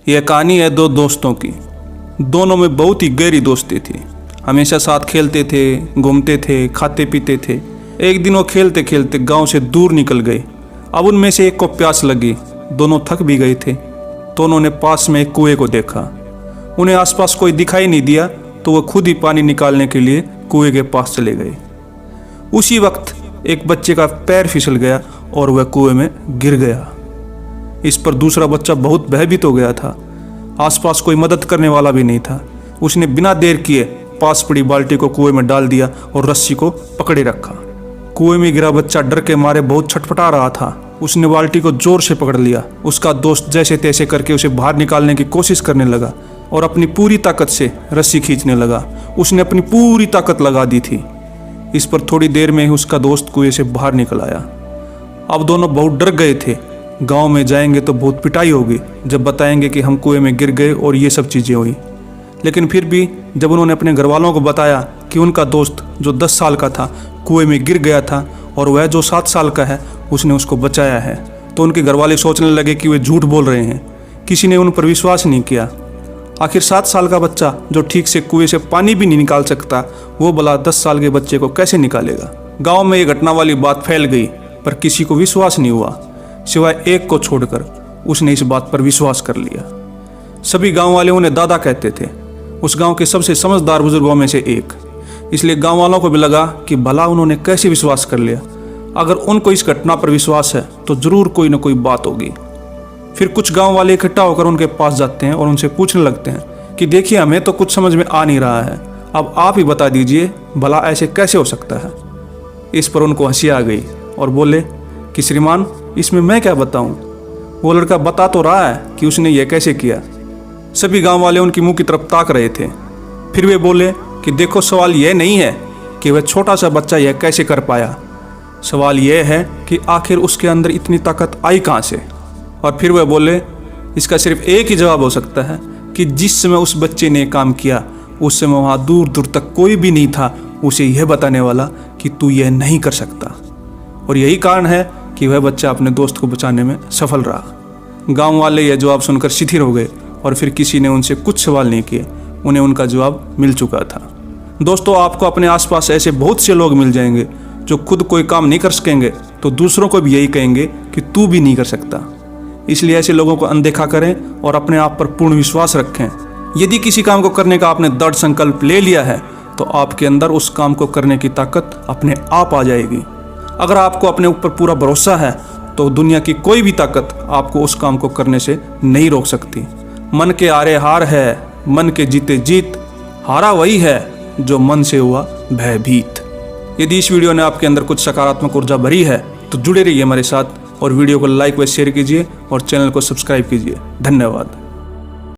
यह कहानी है दो दोस्तों की। दोनों में बहुत ही गहरी दोस्ती थी। हमेशा साथ खेलते थे, घूमते थे, खाते पीते थे। एक दिन वो खेलते खेलते गांव से दूर निकल गए। अब उनमें से एक को प्यास लगी। दोनों थक भी गए थे तो उन्होंने पास में एक कुएं को देखा। उन्हें आसपास कोई दिखाई नहीं दिया तो वह खुद ही पानी निकालने के लिए कुएं के पास चले गए। उसी वक्त एक बच्चे का पैर फिसल गया और वह कुएं में गिर गया। इस पर दूसरा बच्चा बहुत भयभीत हो गया था। आसपास कोई मदद करने वाला भी नहीं था। उसने बिना देर किए पास पड़ी बाल्टी को कुएं में डाल दिया और रस्सी को पकड़े रखा। कुएं में गिरा बच्चा डर के मारे बहुत छटपटा रहा था। उसने बाल्टी को जोर से पकड़ लिया। उसका दोस्त जैसे तैसे करके उसे बाहर निकालने की कोशिश करने लगा और अपनी पूरी ताकत से रस्सी खींचने लगा। उसने अपनी पूरी ताकत लगा दी थी। इस पर थोड़ी देर में ही उसका दोस्त कुएं से बाहर निकल आया। अब दोनों बहुत डर गए थे। गांव में जाएंगे तो बहुत पिटाई होगी जब बताएंगे कि हम कुएं में गिर गए और ये सब चीज़ें हुई। लेकिन फिर भी जब उन्होंने अपने घर वालों को बताया कि उनका दोस्त जो 10 साल का था कुएं में गिर गया था और वह जो 7 साल का है उसने उसको बचाया है, तो उनके घर वाले सोचने लगे कि वे झूठ बोल रहे हैं। किसी ने उन पर विश्वास नहीं किया। आखिर 7 साल का बच्चा जो ठीक से कुएं से पानी भी नहीं निकाल सकता, वो भला 10 साल के बच्चे को कैसे निकालेगा। गाँव में ये घटना वाली बात फैल गई पर किसी को विश्वास नहीं हुआ, सिवाय एक को छोड़कर। उसने इस बात पर विश्वास कर लिया। सभी गांव वाले उन्हें दादा कहते थे, उस गांव के सबसे समझदार बुजुर्गों में से एक। इसलिए गांव वालों को भी लगा कि भला उन्होंने कैसे विश्वास कर लिया। अगर उनको इस घटना पर विश्वास है तो जरूर कोई ना कोई बात होगी। फिर कुछ गांव वाले इकट्ठा होकर उनके पास जाते हैं और उनसे पूछने लगते हैं कि देखिए, हमें तो कुछ समझ में आ नहीं रहा है, अब आप ही बता दीजिए भला ऐसे कैसे हो सकता है। इस पर उनको हंसी आ गई और बोले कि श्रीमान, इसमें मैं क्या बताऊं, वो लड़का बता तो रहा है कि उसने यह कैसे किया। सभी गांव वाले उनकी मुंह की तरफ ताक रहे थे। फिर वे बोले कि देखो, सवाल यह नहीं है कि वह छोटा सा बच्चा यह कैसे कर पाया, सवाल यह है कि आखिर उसके अंदर इतनी ताकत आई कहाँ से। और फिर वह बोले, इसका सिर्फ एक ही जवाब हो सकता है कि जिस समय उस बच्चे ने काम किया उस समय वहाँ दूर दूर तक कोई भी नहीं था उसे यह बताने वाला कि तू यह नहीं कर सकता। और यही कारण है कि वह बच्चा अपने दोस्त को बचाने में सफल रहा। गांव वाले यह जवाब सुनकर शिथिल हो गए और फिर किसी ने उनसे कुछ सवाल नहीं किए। उन्हें उनका जवाब मिल चुका था। दोस्तों, आपको अपने आसपास ऐसे बहुत से लोग मिल जाएंगे जो खुद कोई काम नहीं कर सकेंगे तो दूसरों को भी यही कहेंगे कि तू भी नहीं कर सकता। इसलिए ऐसे लोगों को अनदेखा करें और अपने आप पर पूर्ण विश्वास रखें। यदि किसी काम को करने का आपने दृढ़ संकल्प ले लिया है तो आपके अंदर उस काम को करने की ताकत अपने आप आ जाएगी। अगर आपको अपने ऊपर पूरा भरोसा है तो दुनिया की कोई भी ताकत आपको उस काम को करने से नहीं रोक सकती। मन के हारे हार है, मन के जीते जीत। हारा वही है जो मन से हुआ भयभीत। यदि इस वीडियो ने आपके अंदर कुछ सकारात्मक ऊर्जा भरी है तो जुड़े रहिए हमारे साथ और वीडियो को लाइक व शेयर कीजिए और चैनल को सब्सक्राइब कीजिए। धन्यवाद।